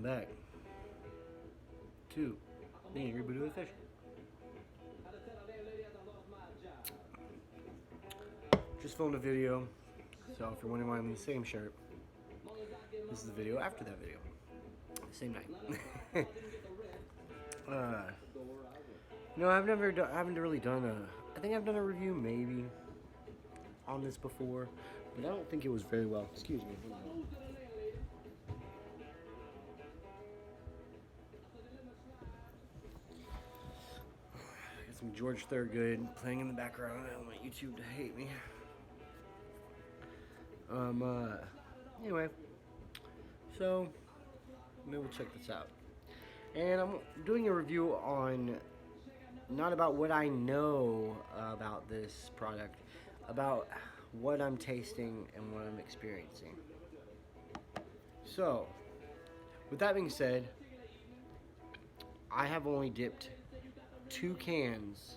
Welcome back to the Angry Buddha with Fish. Just filmed a video, so if you're wondering why I'm in the same shirt, this is the video after that video. Same night. No, I haven't really done a. I think I've done a review maybe on this before, but I don't think it was very well. Excuse me. Got some George Thorogood playing in the background. I don't want YouTube to hate me. Anyway, so maybe we'll check this out. And I'm doing a review on not about what I know about this product, about what I'm tasting and what I'm experiencing. So, with that being said, I have only dipped 2 cans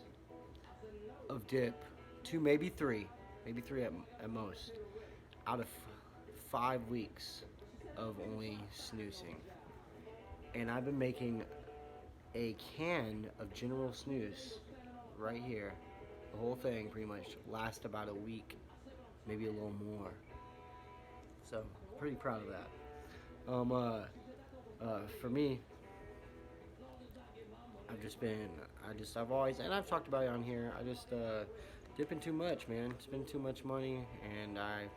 of dip, 2, maybe 3 at most, out of 5 weeks of only snoozing. And I've been making a can of General Snus right here. The whole thing pretty much lasts about a week, maybe a little more. So, pretty proud of that. For me, I've always, and I've talked about it on here, I just dipping too much, man. Spend too much money, and I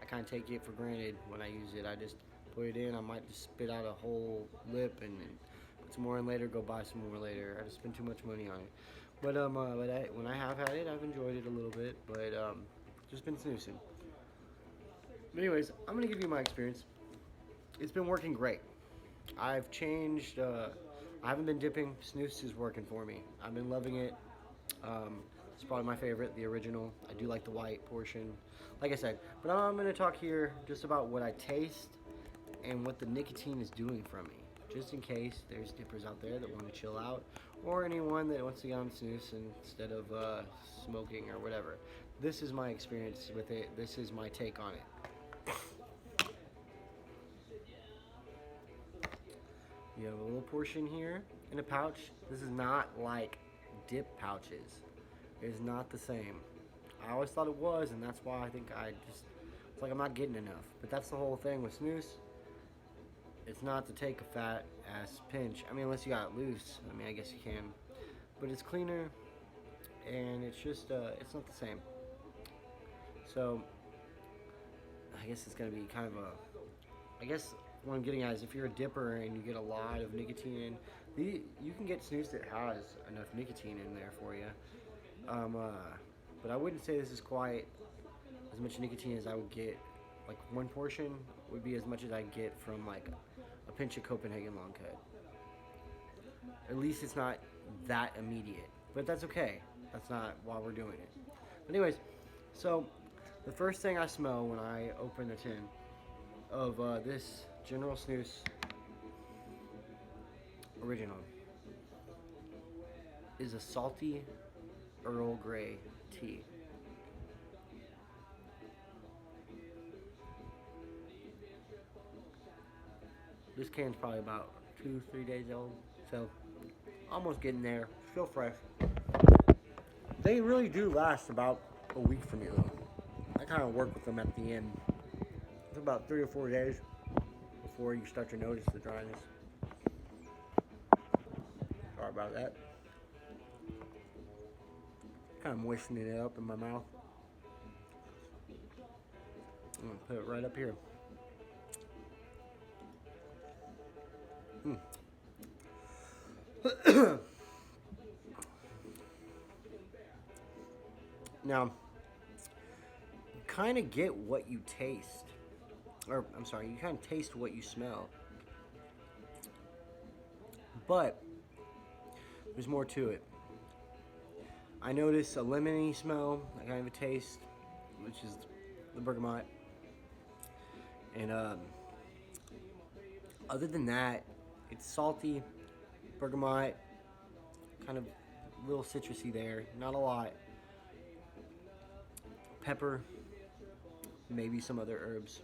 kind of take it for granted when I use it. I just put it in. I might just spit out a whole lip and put some more in later, go buy some more later. I just spend too much money on it. But when I have had it, I've enjoyed it a little bit, but just been snoozing. But anyways, I'm gonna give you my experience. It's been working great. I've changed. I haven't been dipping. Snus is working for me. I've been loving it. It's probably my favorite, the original. I do like the white portion, like I said. But I'm going to talk here just about what I taste and what the nicotine is doing for me, just in case there's dippers out there that want to chill out, or anyone that wants to get on snus instead of smoking or whatever. This is my experience with it. This is my take on it. You have a little portion here in a pouch. This is not like dip pouches. It's not the same. I always thought it was, and that's why I think it's like I'm not getting enough. But that's the whole thing with snus. It's not to take a fat ass pinch. I mean, unless you got it loose. I mean, I guess you can. But it's cleaner, and it's just, it's not the same. So, I guess it's going to be kind of I guess what I'm getting at is if you're a dipper and you get a lot of nicotine in, you can get snus that has enough nicotine in there for you. But I wouldn't say this is quite as much nicotine as I would get. Like one portion would be as much as I get from like a pinch of Copenhagen Long Cut. At least it's not that immediate, but that's okay. That's not why we're doing it. But anyways, so the first thing I smell when I open the tin of this General Snus original is a salty Earl Grey tea. This can's probably about 2-3 days old, so almost getting there. Still fresh. They really do last about a week for me though. I kind of work with them at the end. It's about 3 or 4 days before you start to notice the dryness. Sorry about that. Kind of moistening it up in my mouth. I'm gonna put it right up here. Now, you kind of get what you taste. Or, I'm sorry, you kind of taste what you smell. But, there's more to it. I notice a lemony smell, a kind of a taste, which is the bergamot. And, other than that, it's salty, bergamot, kind of a little citrusy there, not a lot. Pepper, maybe some other herbs,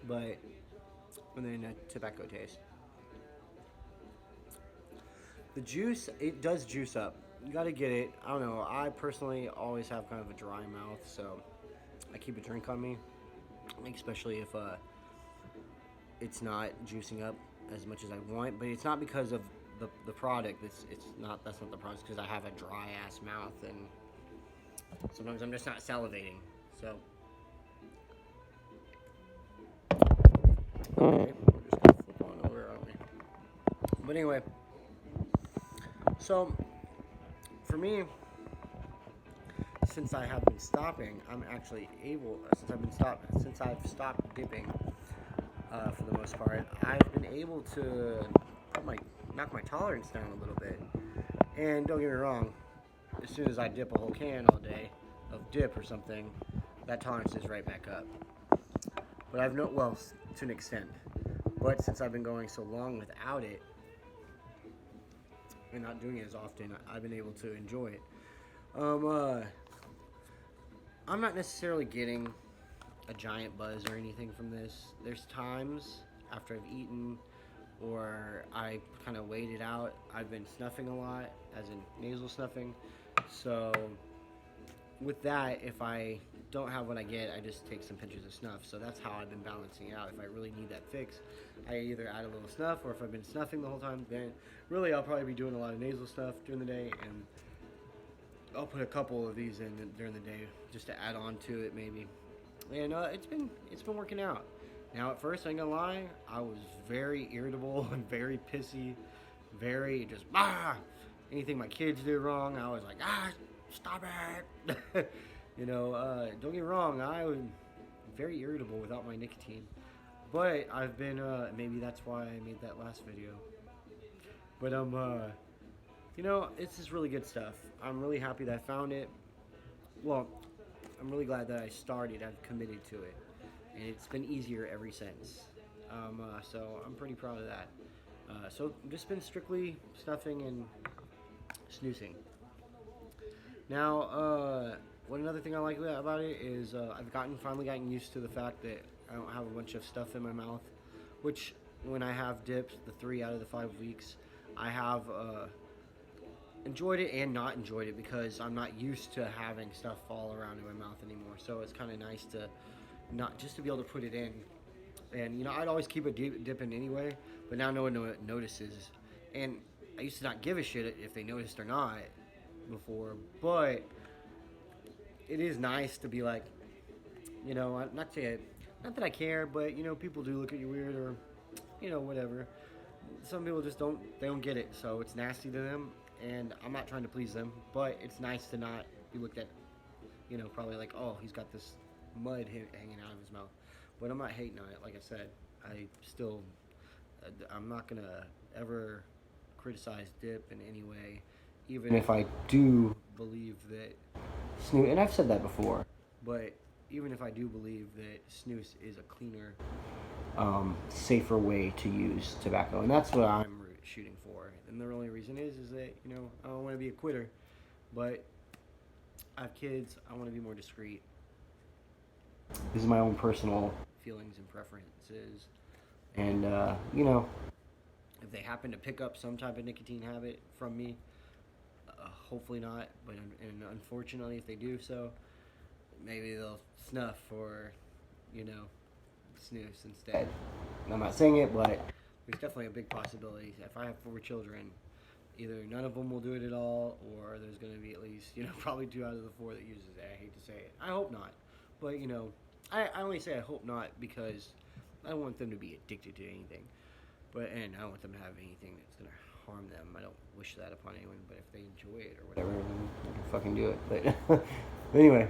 but and then a tobacco taste. The juice, it does juice up. You gotta get it. I don't know. I personally always have kind of a dry mouth, so I keep a drink on me, especially if it's not juicing up as much as I want. But it's not because of the product. It's not. That's not the product. Because I have a dry ass mouth, and sometimes I'm just not salivating. So okay, we're just gonna flip on over, aren't we? But anyway, so for me, since I have been stopping, I'm actually able. Since I've stopped dipping, for the most part, I've been able to knock my tolerance down a little bit. And don't get me wrong, as soon as I dip a whole can all day of dip or something, that tolerance is right back up. But well, to an extent. But since I've been going so long without it and not doing it as often, I've been able to enjoy it. I'm not necessarily getting a giant buzz or anything from this. There's times after I've eaten or I kind of wait it out, I've been snuffing a lot, as in nasal snuffing. So with that, if I don't have what I get, I just take some pinches of snuff. So that's how I've been balancing out. If I really need that fix, I either add a little snuff, or if I've been snuffing the whole time, then really I'll probably be doing a lot of nasal stuff during the day, and I'll put a couple of these in during the day just to add on to it maybe. And it's been working out. Now at first, I ain't gonna lie, I was very irritable and very pissy, very just anything my kids did wrong, I was like stop it. Don't get me wrong, I was very irritable without my nicotine. But I've been maybe that's why I made that last video. But it's just really good stuff. I'm really happy that I found it. Well, I'm really glad that I started. I've committed to it, and it's been easier ever since. So I'm pretty proud of that. So just been strictly snuffing and snoozing. Now, one another thing I like about it is I've finally gotten used to the fact that I don't have a bunch of stuff in my mouth, which when I have dipped the 3 out of the 5 weeks, I have enjoyed it and not enjoyed it because I'm not used to having stuff fall around in my mouth anymore. So it's kind of nice to not just to be able to put it in. And I'd always keep it dipping anyway, but now no one notices. And I used to not give a shit if they noticed or not before, but it is nice to be like, not that I care, but people do look at you weird, or whatever. Some people just don't get it, so it's nasty to them, and I'm not trying to please them, but it's nice to not be looked at, probably like, oh, he's got this mud hanging out of his mouth. But I'm not hating on it. Like I said, I'm not gonna ever criticize dip in any way, even if I do believe that snus, and I've said that before, but even if I do believe that snus is a cleaner, safer way to use tobacco, and that's what I'm shooting for. And the only reason is that I don't want to be a quitter, but I have kids. I want to be more discreet. This is my own personal feelings and preferences, and if they happen to pick up some type of nicotine habit from me, hopefully not, but unfortunately if they do so, maybe they'll snuff or snooze instead. And I'm not saying it, but there's definitely a big possibility. If I have 4 children, either none of them will do it at all, or there's going to be at least probably 2 out of the 4 that uses it. I hate to say it. I hope not, but I only say I hope not because I don't want them to be addicted to anything, and I don't want them to have anything that's going to harm them. I don't wish that upon anyone, but if they enjoy it or whatever, then they can fucking do it. But anyway,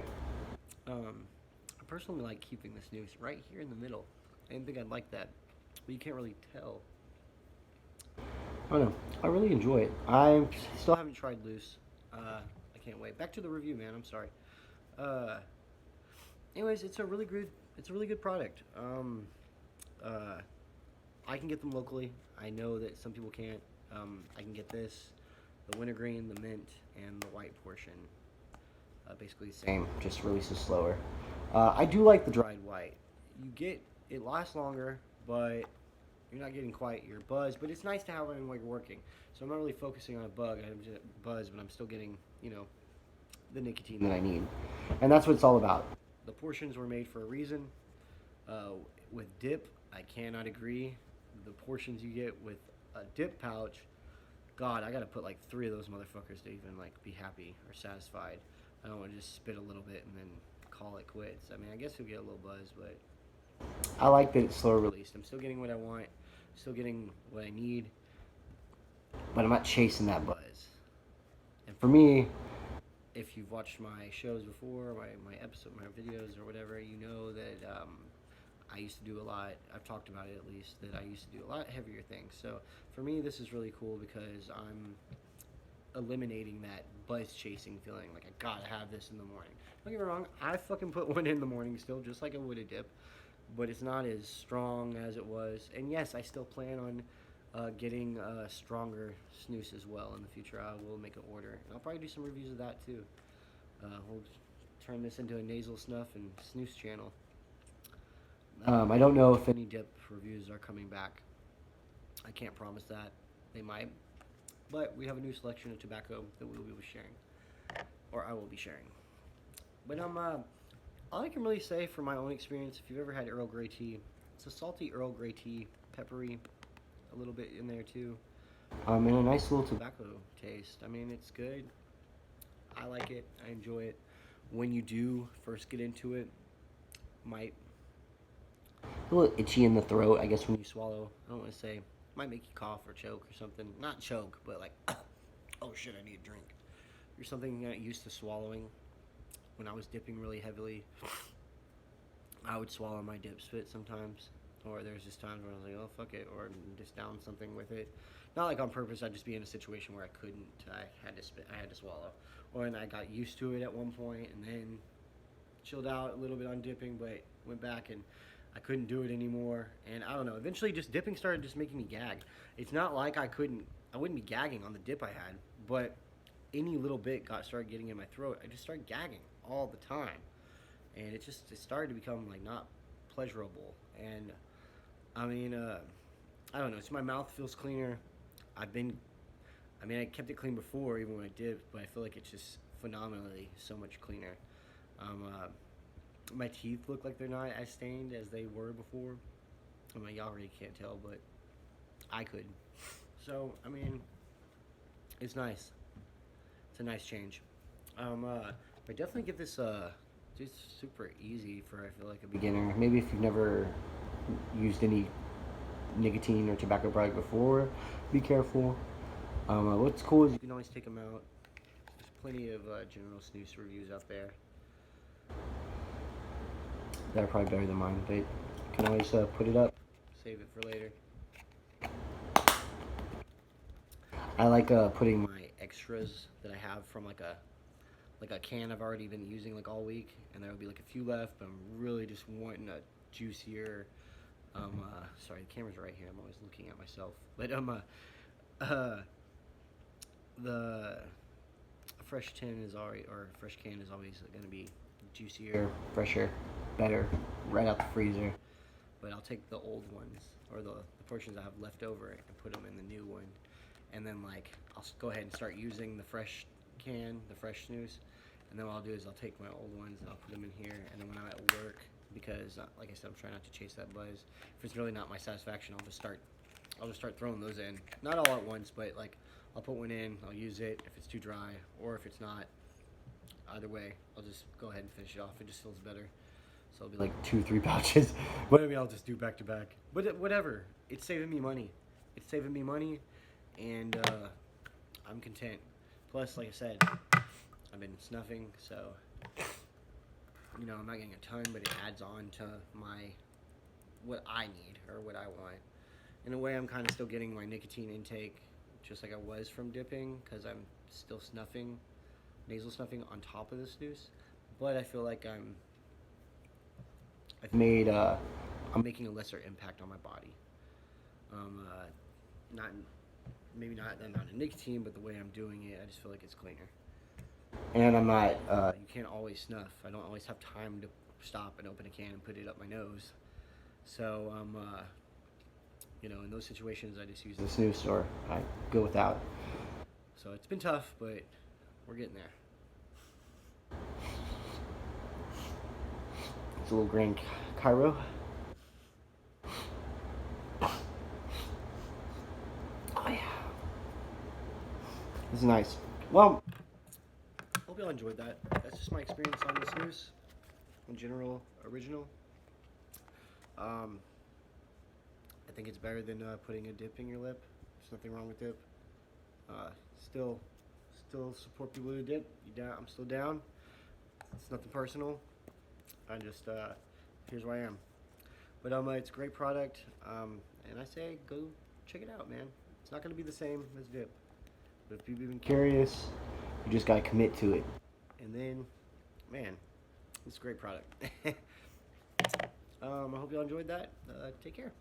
I personally like keeping the snooze right here in the middle. I didn't think I'd like that, but you can't really tell. I don't know. I really enjoy it. I still haven't tried loose. I can't wait. Back to the review, man. I'm sorry. Anyways, it's a really good product. I can get them locally. I know that some people can't. I can get this, the wintergreen, the mint, and the white portion. Basically the same, just releases slower. I do like the dried white. It lasts longer, but You're not getting quite your buzz, but it's nice to have it while you're working. So I'm not really focusing on a buzz, but I'm still getting, the nicotine that I need. And that's what it's all about. The portions were made for a reason. Uh, with dip, I cannot agree. The portions you get with a dip pouch, God, I gotta put like 3 of those motherfuckers to even like be happy or satisfied. I don't want to just spit a little bit and then call it quits. I mean, I guess you'll get a little buzz, but I like that it's slow released. I'm still getting what I want, still getting what I need, but I'm not chasing that buzz. And for me, if you've watched my shows before, my videos or whatever, you know that I used to do a lot. I've talked about it at least, that I used to do a lot heavier things. So for me, this is really cool because I'm eliminating that buzz chasing feeling. Like I gotta have this in the morning. Don't get me wrong, I fucking put one in the morning still, just like I would a dip, but it's not as strong as it was. And yes, I still plan on getting a stronger snus as well in the future. I will make an order, and I'll probably do some reviews of that too. We'll turn this into a nasal snuff and snus channel. I don't know if any dip reviews are coming back. I can't promise that. They might. But we have a new selection of tobacco that we will be sharing. Or I will be sharing. But all I can really say from my own experience, if you've ever had Earl Grey tea, it's a salty Earl Grey tea, peppery, a little bit in there too. And a nice little tobacco taste. I mean, it's good. I like it. I enjoy it. When you do first get into it, might a little itchy in the throat, I guess, when you swallow. I don't want to say, might make you cough or choke or something. Not choke, but like, oh shit, I need a drink. Or something you're not used to swallowing. When I was dipping really heavily, I would swallow my dip spit sometimes. Or there's just times where I was like, oh, fuck it. Or just down something with it. Not like on purpose, I'd just be in a situation where I couldn't. I had to spit, I had to swallow. Or and I got used to it at one point and then chilled out a little bit on dipping, but went back and I couldn't do it anymore. And I don't know, eventually just dipping started just making me gag. It's not like I wouldn't be gagging on the dip I had, but any little bit started getting in my throat. I just started gagging all the time. And it started to become like not pleasurable. And I mean, I don't know, so my mouth feels cleaner. I kept it clean before, even when I dipped, but I feel like it's just phenomenally so much cleaner. My teeth look like they're not as stained as they were before. I mean, y'all already can't tell, but I could. So, I mean, it's nice. It's a nice change. I definitely give this just super easy for, I feel like, a beginner. Maybe if you've never used any nicotine or tobacco product before, be careful. What's cool is you can always take them out. There's plenty of general snus reviews out there that are probably better than mine, but you can always put it up, save it for later. I like putting my extras that I have from like a can I've already been using like all week, and there will be like a few left, but I'm really just wanting a juicier. Sorry, the camera's right here. I'm always looking at myself, but the fresh tin is already, or fresh can is always going to be juicier, fresher, better, right out the freezer. But I'll take the old ones, or the portions I have left over, and put them in the new one. And then like I'll go ahead and start using the fresh can, the fresh snus. And then what I'll do is I'll take my old ones and I'll put them in here. And then when I'm at work, because like I said, I'm trying not to chase that buzz. If it's really not my satisfaction, I'll just start throwing those in. Not all at once, but like I'll put one in, I'll use it if it's too dry, or if it's not. Either way, I'll just go ahead and finish it off. It just feels better. So it'll be like 2-3 pouches. But I mean, I'll just do back to back. But whatever. It's saving me money. It's saving me money, and I'm content. Plus, like I said, I've been snuffing, so I'm not getting a ton, but it adds on to what I need or what I want. In a way, I'm kind of still getting my nicotine intake, just like I was from dipping, because I'm still snuffing, nasal snuffing on top of the snus. But I feel like I'm making a lesser impact on my body. Maybe not the amount of nicotine, but the way I'm doing it, I just feel like it's cleaner. And I'm not, you can't always snuff. I don't always have time to stop and open a can and put it up my nose. So You know, in those situations, I just use the snus or I go without. So it's been tough, but we're getting there. It's a little Grand Cairo. Oh yeah, this is nice. Well, hope y'all enjoyed that. That's just my experience on the snus in general, original. I think it's better than putting a dip in your lip. There's nothing wrong with dip. Uh, still, still support people who dip. You down? I'm still down. It's nothing personal. I just here's where I am. But it's a great product, and I say go check it out, man. It's not gonna be the same as dip, but if you've been curious, you just gotta commit to it, and then, man, it's a great product. I hope y'all enjoyed that. Take care.